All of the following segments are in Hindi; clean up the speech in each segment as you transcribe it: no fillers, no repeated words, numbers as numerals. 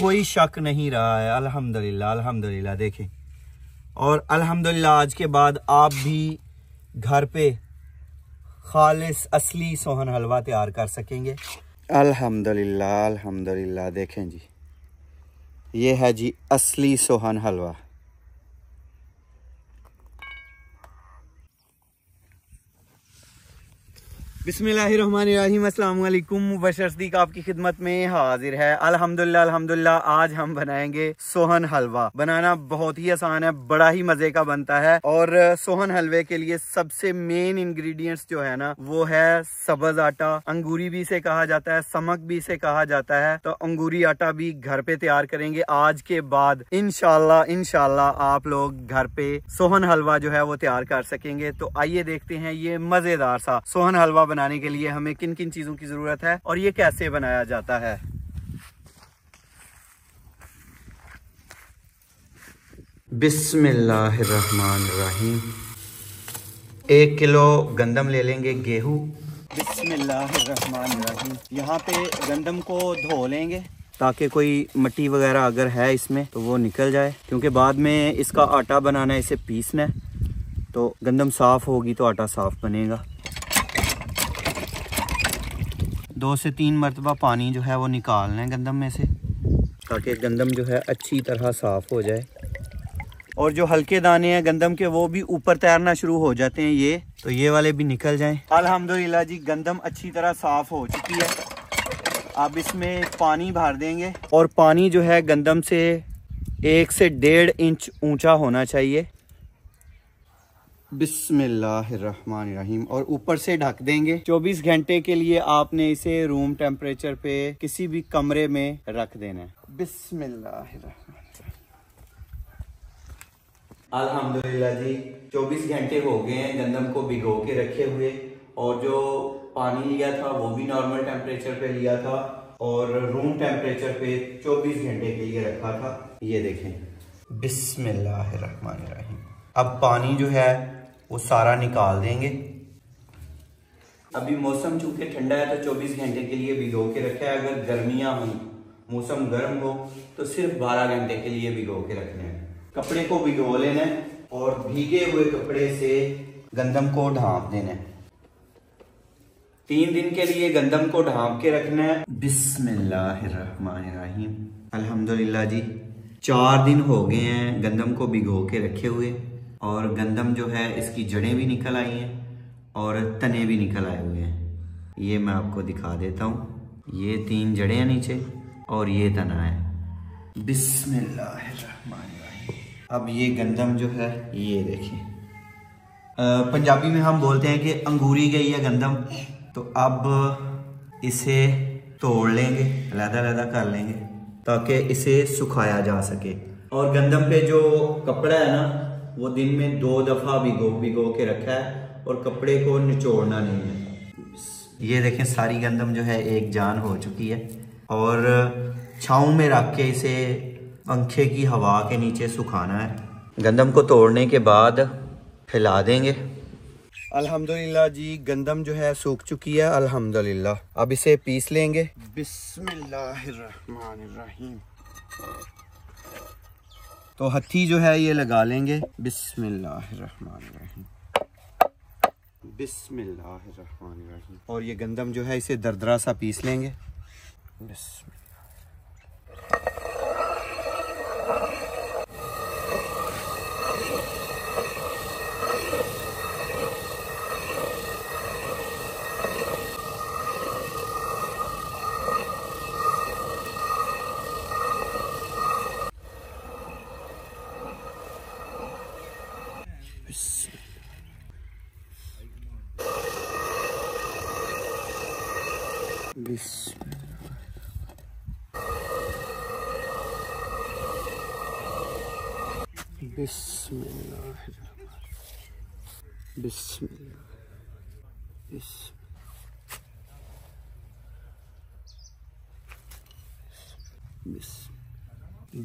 कोई शक नहीं रहा है। अल्हम्दुलिल्लाह अल्हम्दुलिल्लाह देखें। और अल्हम्दुलिल्लाह आज के बाद आप भी घर पे खालिस असली सोहन हलवा तैयार कर सकेंगे। अल्हम्दुलिल्लाह अल्हम्दुलिल्लाह देखें जी, ये है जी असली सोहन हलवा। बिस्मिल्लाहिर्रहमानिर्रहीम। अस्सलाम वालेकुम। मुबशर सिद्दीक आपकी खिदमत में हाजिर है। अल्हम्दुलिल्लाह अल्हम्दुलिल्लाह आज हम बनाएंगे सोहन हलवा। बनाना बहुत ही आसान है, बड़ा ही मजे का बनता है। और सोहन हलवे के लिए सबसे मेन इंग्रेडिएंट्स जो है ना, वो है सब्ज आटा। अंगूरी भी इसे कहा जाता है, समक भी इसे कहा जाता है। तो अंगूरी आटा भी घर पे तैयार करेंगे आज के बाद। इंशाल्लाह आप लोग घर पे सोहन हलवा जो है वो तैयार कर सकेंगे। तो आइए देखते हैं ये मजेदार सा सोहन हलवा बनाने के लिए हमें किन किन चीजों की जरूरत है और ये कैसे बनाया जाता है। बिस्मिल्लाहिर्रहमानिर्रहीम। 1 किलो गंदम ले लेंगे, गेहूं। बिस्मिल्लाहिर्रहमानिर्रहीम। यहाँ पे गंदम को धो लेंगे ताकि कोई मिट्टी वगैरह अगर है इसमें तो वो निकल जाए, क्योंकि बाद में इसका आटा बनाना है, इसे पीसना है। तो गंदम साफ होगी तो आटा साफ बनेगा। 2 से 3 मरतबा पानी जो है वो निकालना है गंदम में से, ताकि गंदम जो है अच्छी तरह साफ़ हो जाए। और जो हल्के दाने हैं गंदम के वो भी ऊपर तैरना शुरू हो जाते हैं, ये वाले भी निकल जाएं। अल्हम्दुलिल्लाह जी गंदम अच्छी तरह साफ़ हो चुकी है। अब इसमें पानी भर देंगे और पानी जो है गंदम से 1 से 1.5 इंच ऊंचा होना चाहिए। बिस्मिल्लाहिर्रहमानिर्रहीम। और ऊपर से ढक देंगे। 24 घंटे के लिए आपने इसे रूम टेम्परेचर पे किसी भी कमरे में रख देना है। बिस्मिल्लाहिर्रहमानिर्रहीम। अल्हम्दुलिल्लाह जी 24 घंटे हो गए हैं गंदम को भिगो के रखे हुए। और जो पानी लिया था वो भी नॉर्मल टेम्परेचर पे लिया था और रूम टेम्परेचर पे 24 घंटे के लिए रखा था। ये देखें। बिस्मिल्लाहिर्रहमानिर्रहीम। अब पानी जो है वो सारा निकाल देंगे। अभी मौसम चूंकि ठंडा है तो 24 घंटे के लिए भिगो के रखा है। अगर गर्मियां हो, मौसम गर्म हो तो सिर्फ 12 घंटे के लिए भिगो के रखना है। कपड़े को भिगो लेना है और भीगे हुए कपड़े से गंदम को ढांप देना है। 3 दिन के लिए गंदम को ढांप के रखना है। बिस्मिल्लाहिर्रहमानिर्रहीम। अल्हम्दुलिल्लाह जी 4 दिन हो गए हैं गंदम को भिगो के रखे हुए। और गंदम जो है इसकी जड़ें भी निकल आई हैं और तने भी निकल आए हुए हैं। ये मैं आपको दिखा देता हूँ। ये 3 जड़ें हैं नीचे और ये तना है। बिस्मिल्लाहिर्रहमानिर्रहीम। अब ये गंदम जो है ये देखिए, पंजाबी में हम बोलते हैं कि अंगूरी गई है गंदम। तो अब इसे तोड़ लेंगे, अलग-अलग कर लेंगे ताकि इसे सुखाया जा सके। और गंदम पे जो कपड़ा है ना वो दिन में 2 दफा भिगो के रखा है और कपड़े को निचोड़ना नहीं है। ये देखें सारी गंदम जो है एक जान हो चुकी है। और छांव में रख के इसे पंखे की हवा के नीचे सुखाना है। गंदम को तोड़ने के बाद फैला देंगे। अल्हम्दुलिल्लाह जी गंदम जो है सूख चुकी है अल्हम्दुलिल्लाह। अब इसे पीस लेंगे। बिस्मिल्लाहिर्रहमानिर्रहीम। तो हथी जो है ये लगा लेंगे। बिस्मिल्लाहिर्रहमानिर्रहीम। बिस्मिल्लाहिर्रहमानिर्रहीम। और ये गंदम जो है इसे दरदरा सा पीस लेंगे। बिस्मिल्लाह।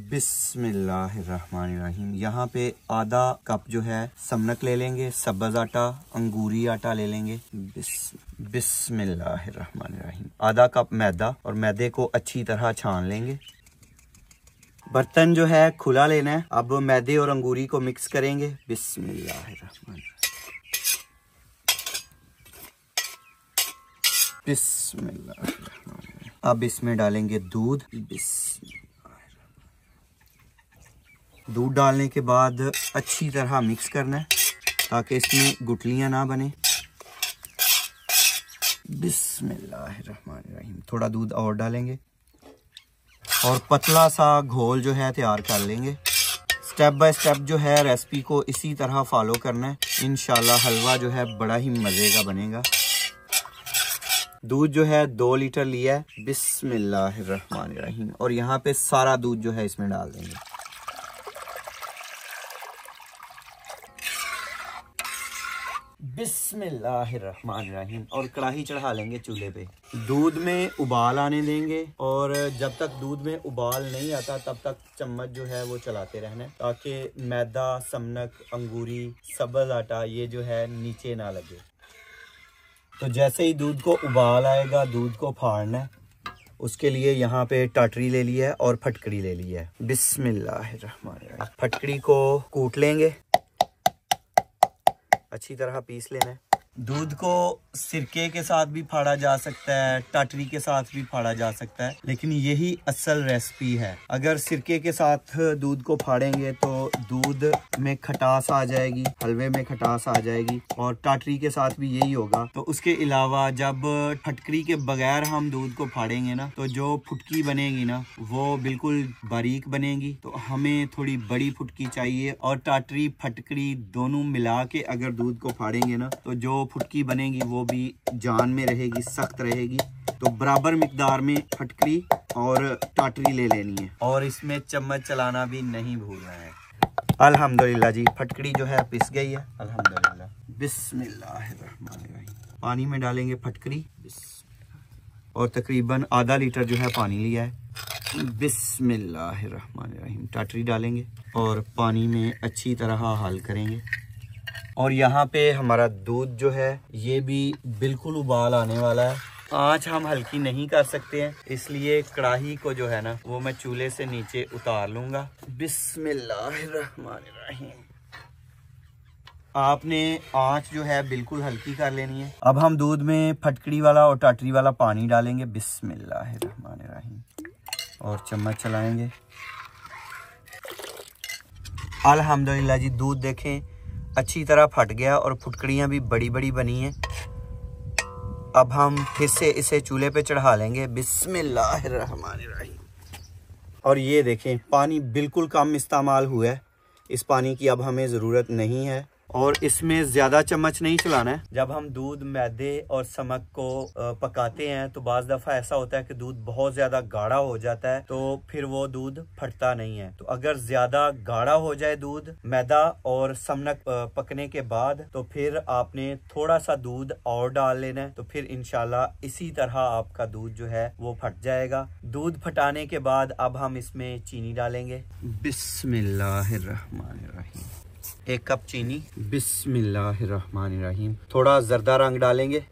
बिस्मिल्लाहिर्रहमानिर्रहीम। यहाँ पे आधा कप जो है समनक ले लेंगे, सब्ज आटा, अंगूरी आटा ले लेंगे। बिस्मिल्लाहिर्रहमानिर्रहीम। आधा कप मैदा और मैदे को अच्छी तरह छान लेंगे। बर्तन जो है खुला लेना है। अब मैदे और अंगूरी को मिक्स करेंगे। बिस्मिल्लाहिर्रहमान बिस्मिल्लाहिर्रहमान। अब इसमें डालेंगे दूध। दूध डालने के बाद अच्छी तरह मिक्स करना है ताकि इसमें गुठलियां ना बने। बिस्मिल्लाहिर्रहमानिर्रहीम। थोड़ा दूध और डालेंगे और पतला सा घोल जो है तैयार कर लेंगे। स्टेप बाय स्टेप जो है रेसिपी को इसी तरह फॉलो करना है। इंशाल्लाह हलवा जो है बड़ा ही मज़े का बनेगा। दूध जो है 2 लीटर लिया है। बिस्मिल्लाहिर्रहमानिर्रहीम। और यहाँ पे सारा दूध जो है इसमें डाल देंगे। बिस्मिल्लाहिर्रहमानिर्रहीम। और कढ़ाई चढ़ा लेंगे चूल्हे पे। दूध में उबाल आने देंगे और जब तक दूध में उबाल नहीं आता तब तक चम्मच जो है वो चलाते रहना है ताकि मैदा, समनक, अंगूरी, सब्ज़ आटा ये जो है नीचे ना लगे। तो जैसे ही दूध को उबाल आएगा दूध को फाड़ना है। उसके लिए यहाँ पे टाटरी ले लिया है और फटकड़ी ले लिया है। बिस्मिल्लाहिर्रहमानिर्रहीम। फटकड़ी को कूट लेंगे, अच्छी तरह पीस लेना है। दूध को सिरके के साथ भी फाड़ा जा सकता है, टाटरी के साथ भी फाड़ा जा सकता है, लेकिन यही असल रेसिपी है। अगर सिरके के साथ दूध को फाड़ेंगे तो दूध में खटास आ जाएगी, हलवे में खटास आ जाएगी, और टाटरी के साथ भी यही होगा। तो उसके अलावा जब फटकरी के बगैर हम दूध को फाड़ेंगे ना तो जो फुटकी बनेगी ना वो बिल्कुल बारीक बनेगी। तो हमें थोड़ी बड़ी फुटकी चाहिए और टाटरी फटकरी दोनों मिला के अगर दूध को फाड़ेंगे ना तो जो फुटकी बनेगी वो भी जान में रहेगी, सख्त रहेगी। तो बराबर मिकदार में फटकरी और टाटरी ले लेनी है और इसमें चम्मच चलाना भी नहीं भूलना है। अल्हम्दुलिल्लाह जी, फटकरी जो है पिस गई है अल्हम्दुलिल्लाह। बिस्मिल्लाहिर्रहमानिर्रहीम। पानी में डालेंगे फटकरी और तकरीबन आधा लीटर जो है पानी लिया है। बिस्मिल्लाहिर्रहमानिर्रहीम। टाटरी डालेंगे और पानी में अच्छी तरह हल करेंगे। और यहाँ पे हमारा दूध जो है ये भी बिल्कुल उबाल आने वाला है। आँच हम हल्की नहीं कर सकते हैं, इसलिए कढ़ाई को जो है ना वो मैं चूल्हे से नीचे उतार लूंगा। बिस्मिल्लाहिर्रहमानिर्रहीम। आपने आँच जो है बिल्कुल हल्की कर लेनी है। अब हम दूध में फटकड़ी वाला और टाटरी वाला पानी डालेंगे। बिस्मिल्लाहिर्रहमानिर्रहीम। और चम्मच चलाएंगे। अल्हम्दुलिल्लाह जी, दूध देखें अच्छी तरह फट गया और फुटकड़ियाँ भी बड़ी बड़ी बनी हैं। अब हम फिर से इसे चूल्हे पे चढ़ा लेंगे। बिस्मिल्लाहिर्रहमानिर्रहीम। और ये देखें पानी बिल्कुल कम इस्तेमाल हुआ है। इस पानी की अब हमें ज़रूरत नहीं है और इसमें ज़्यादा चम्मच नहीं चलाना है। जब हम दूध, मैदे और समक को पकाते हैं तो बाज़ दफ़ा ऐसा होता है कि दूध बहुत ज़्यादा गाढ़ा हो जाता है तो फिर वो दूध फटता नहीं है। तो अगर ज़्यादा गाढ़ा हो जाए दूध, मैदा और समनक पकने के बाद तो फिर आपने थोड़ा सा दूध और डाल लेना है। तो फिर इंशाल्लाह इसी तरह आपका दूध जो है वो फट जाएगा। दूध फटाने के बाद अब हम इसमें चीनी डालेंगे। बिस्मिल्लाहिर्रहमानिर्रहीम। 1 कप चीनी। बिस्मिल्लाहिर्रहमानिर्रहीम। थोड़ा जर्दा रंग डालेंगे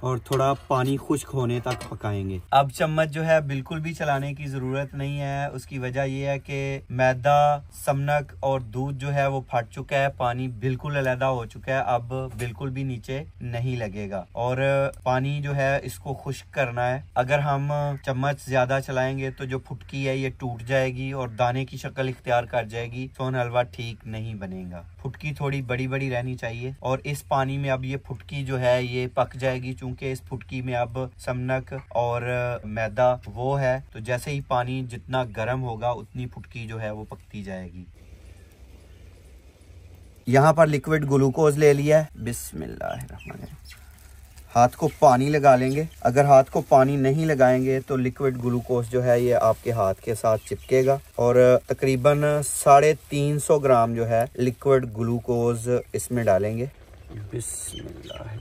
और थोड़ा पानी खुश्क होने तक पकाएंगे। अब चम्मच जो है बिल्कुल भी चलाने की ज़रूरत नहीं है। उसकी वजह यह है कि मैदा, समनक और दूध जो है वो फट चुका है, पानी बिल्कुल अलग हो चुका है, अब बिल्कुल भी नीचे नहीं लगेगा। और पानी जो है इसको खुश्क करना है। अगर हम चम्मच ज़्यादा चलाएंगे तो जो फुटकी है ये टूट जाएगी और दाने की शक्ल इख्तियार कर जाएगी। सोन हलवा ठीक नहीं बनेगा। फुटकी थोड़ी बड़ी बड़ी रहनी चाहिए। और इस पानी में अब ये फुटकी जो है ये पक जाएगी, क्योंकि इस फुटकी में अब समनक और मैदा वो है। तो जैसे ही पानी जितना गर्म होगा उतनी फुटकी जो है वो पकती जाएगी। यहाँ पर लिक्विड ग्लूकोज ले लिया है। बिस्मिल्लाहिर्रहमानिर्रहीम। हाथ को पानी लगा लेंगे। अगर हाथ को पानी नहीं लगाएंगे तो लिक्विड ग्लूकोज जो है ये आपके हाथ के साथ चिपकेगा। और तकरीबन 350 ग्राम जो है लिक्विड ग्लूकोज इसमें डालेंगे। बिस्मिल्लाह।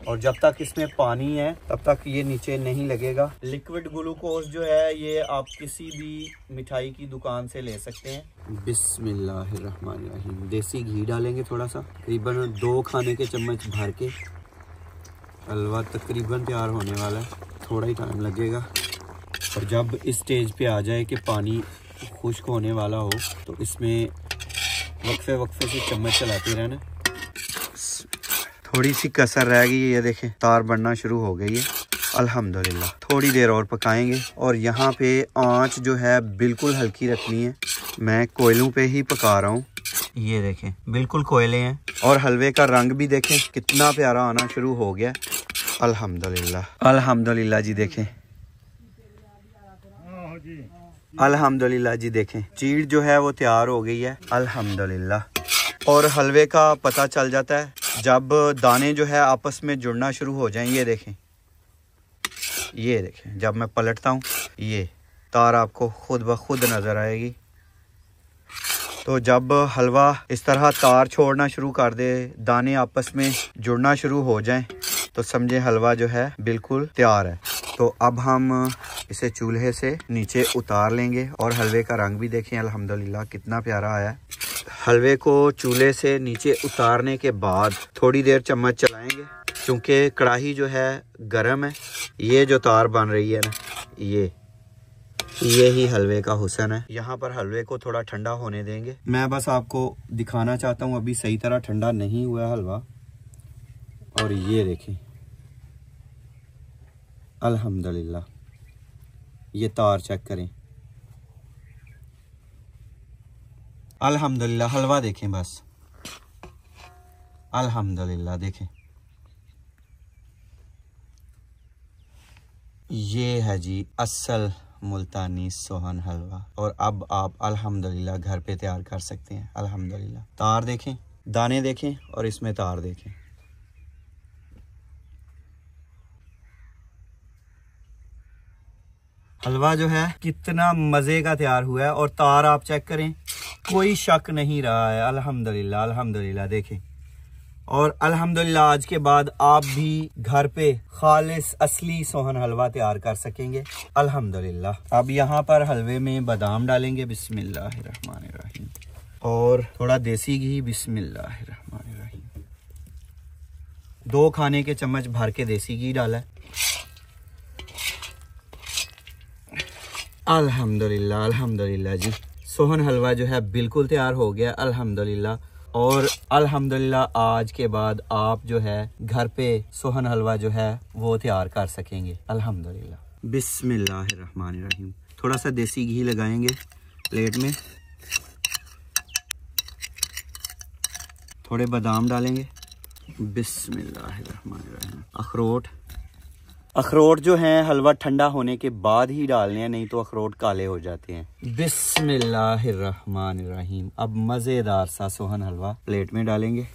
और जब तक इसमें पानी है तब तक ये नीचे नहीं लगेगा। लिक्विड ग्लूकोज जो है ये आप किसी भी मिठाई की दुकान से ले सकते हैं। बिस्मिल्लाहिर्रहमानिर्रहीम। देसी घी डालेंगे थोड़ा सा, तकरीबन 2 खाने के चम्मच भर के। हलवा तकरीबन तैयार होने वाला है, थोड़ा ही टाइम लगेगा। और जब इस स्टेज पे आ जाए कि पानी खुश्क होने वाला हो तो इसमें वक्फे से चम्मच चलाते रहना। थोड़ी सी कसर रह गई है, ये देखें तार बनना शुरू हो गई है। अल्हम्दुलिल्लाह थोड़ी देर और पकाएंगे। और यहाँ पे आंच जो है बिल्कुल हल्की रखनी है। मैं कोयलों पे ही पका रहा हूँ। ये देखें बिल्कुल कोयले हैं। और हलवे का रंग भी देखें कितना प्यारा आना शुरू हो गया। अल्हम्दुलिल्लाह अल्हम्दुलिल्लाह जी देखें, अल्हम्दुलिल्लाह जी देखें चीड़ जो है वो तैयार हो गई है। अल्हम्दुलिल्लाह। और हलवे का पता चल जाता है जब दाने जो है आपस में जुड़ना शुरू हो जाएं। ये देखें, ये देखें जब मैं पलटता हूँ ये तार आपको खुद ब खुद नज़र आएगी। तो जब हलवा इस तरह तार छोड़ना शुरू कर दे, दाने आपस में जुड़ना शुरू हो जाएं, तो समझे हलवा जो है बिल्कुल तैयार है। तो अब हम इसे चूल्हे से नीचे उतार लेंगे। और हलवे का रंग भी देखें अल्हम्दुलिल्लाह कितना प्यारा आया है। हलवे को चूल्हे से नीचे उतारने के बाद थोड़ी देर चम्मच चलाएंगे, क्योंकि कढ़ाई जो है गर्म है। ये जो तार बन रही है ना, ये ही हलवे का हुस्न है। यहाँ पर हलवे को थोड़ा ठंडा होने देंगे। मैं बस आपको दिखाना चाहता हूँ अभी सही तरह ठंडा नहीं हुआ है हलवा। और ये देखें अल्हम्दुलिल्लाह, ये तार चेक करें। अल्हम्दुलिल्लाह हलवा देखें बस, अल्हम्दुलिल्लाह देखें। ये है जी असल मुल्तानी सोहन हलवा। और अब आप अल्हम्दुलिल्लाह घर पे तैयार कर सकते हैं। अल्हम्दुलिल्लाह तार देखें, दाने देखें और इसमें तार देखें। हलवा जो है कितना मज़े का तैयार हुआ है। और तार आप चेक करें, कोई शक नहीं रहा है। अल्हम्दुलिल्लाह अल्हम्दुलिल्लाह देखें। और अल्हम्दुलिल्लाह आज के बाद आप भी घर पे खालिस असली सोहन हलवा तैयार कर सकेंगे। अल्हम्दुलिल्लाह। अब यहाँ पर हलवे में बादाम डालेंगे, बिस्मिल्लाहिर्रहमानिर्रहीम। और थोड़ा देसी घी, बिस्मिल्लाहिर्रहमानिर्रहीम। 2 खाने के चम्मच भर के देसी घी डाला है। अल्हम्दुलिल्लाह अल्हम्दुलिल्लाह जी सोहन हलवा जो है बिल्कुल तैयार हो गया अल्हम्दुलिल्लाह। और अल्हम्दुलिल्लाह आज के बाद आप जो है घर पे सोहन हलवा जो है वो तैयार कर सकेंगे अल्हम्दुलिल्लाह। बिस्मिल्लाहिर्रहमानिर्रहीम। थोड़ा सा देसी घी लगाएंगे प्लेट में, थोड़े बादाम डालेंगे, बिस्मिल्लाहिर्रहमानिर्रहीम। अखरोट जो हैं हलवा ठंडा होने के बाद ही डालने हैं, नहीं तो अखरोट काले हो जाते हैं। बिस्मिल्लाहिर्रहमानिर्रहीम। अब मज़ेदार सा सोहन हलवा प्लेट में डालेंगे।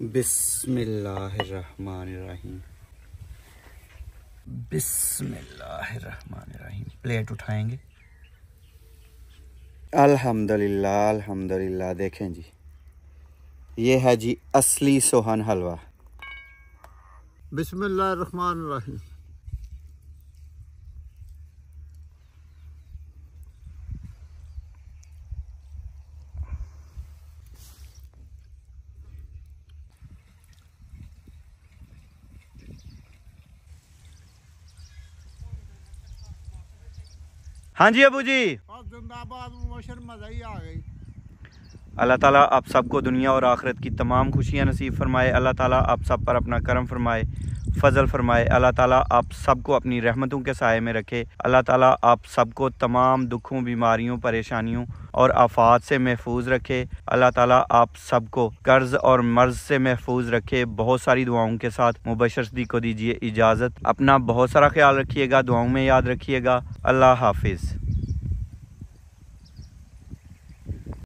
बिस्मिल्लाहिर्रहमानिर्रहीम। बिस्मिल्लाहिर्रहमानिर्रहीम। प्लेट उठाएंगे। अल्हम्दुलिल्लाह अल्हम्दुलिल्लाह। देखें जी, ये है जी असली सोहन हलवा। बिस्मिल्लाहिर्रहमानिर्रहीम। हाँ जी अबू जी, जिंदाबाद। मजा ही आ गई। अल्लाह ताला आप सबको दुनिया और आखिरत की तमाम खुशियाँ नसीब फरमाए। अल्लाह ताला आप सब पर अपना करम फरमाए, फ़ज़ल फरमाए। अल्लाह ताला आप सबको अपनी रहमतों के साए में रखे। अल्लाह ताला आप सबको तमाम दुखों, बीमारियों, परेशानियों और आफात से महफूज रखे। अल्लाह ताला आप सबको कर्ज़ और मर्ज़ से महफूज रखे। बहुत सारी दुआओं के साथ मुबशर सदीक को दीजिए इजाज़त। अपना बहुत सारा ख्याल रखिएगा, दुआओं में याद रखिएगा। अल्लाह हाफिज़।